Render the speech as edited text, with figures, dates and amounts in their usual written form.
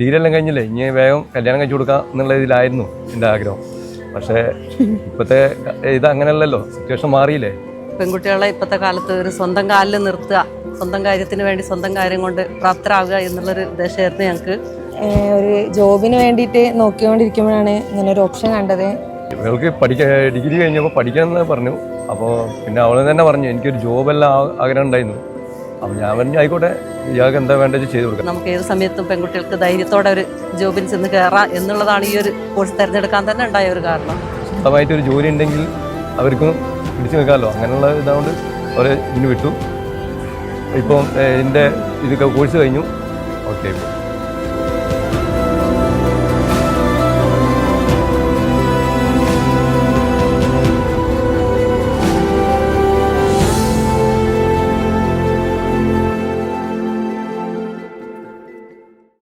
Degree എല്ലാം കഴിഞ്ഞില്ലേ, ഇനി വേഗം കല്യാണം കഴിച്ചു കൊടുക്കാം എന്നുള്ള ഇതിലായിരുന്നു എൻ്റെ ആഗ്രഹം. പക്ഷേ ഇപ്പോഴത്തെ ഇത് അങ്ങനെയല്ലല്ലോ, സിറ്റുവേഷൻ മാറിയില്ലേ. പെൺകുട്ടികളെ ഇപ്പോഴത്തെ കാലത്ത് ഒരു സ്വന്തം കാലിൽ നിർത്തുക, സ്വന്തം കാര്യത്തിന് വേണ്ടി സ്വന്തം കാര്യം കൊണ്ട് പ്രാപ്തരാകുക എന്നുള്ളൊരു ഉദ്ദേശമായിരുന്നു ഞങ്ങൾക്ക്. ഒരു ജോബിന് വേണ്ടിയിട്ട് നോക്കിക്കൊണ്ടിരിക്കുമ്പോഴാണ് ഇങ്ങനെ ഒരു ഓപ്ഷൻ കണ്ടത്. ഇവൾക്ക് ഡിഗ്രി കഴിഞ്ഞപ്പോൾ പഠിക്കണമെന്ന് പറഞ്ഞു. അപ്പോൾ പിന്നെ അവൾ തന്നെ പറഞ്ഞു എനിക്കൊരു ജോബെല്ലാം ആഗ്രഹം ഉണ്ടായിരുന്നു. അപ്പോൾ ഞാൻ പറഞ്ഞു ആയിക്കോട്ടെ, ഇയാൾക്ക് എന്താ വേണ്ടത് ചെയ്ത് കൊടുക്കാം. നമുക്ക് ഏത് സമയത്തും പെൺകുട്ടികൾക്ക് ധൈര്യത്തോടെ ഒരു ജോബിന് ചെന്ന് കയറാം എന്നുള്ളതാണ് ഈ ഒരു കോഴ്സ് തിരഞ്ഞെടുക്കാൻ തന്നെ ഉണ്ടായ ഒരു കാരണം. സ്വന്തമായിട്ടൊരു ജോലി ഉണ്ടെങ്കിൽ അവർക്കും പിടിച്ചു നിൽക്കാമല്ലോ, അങ്ങനെയുള്ള ഇതുകൊണ്ട് അവർ ഇതിന് വിട്ടു. ഇപ്പം എൻ്റെ ഇത് കോഴ്സ് കഴിഞ്ഞു. ഓക്കെ.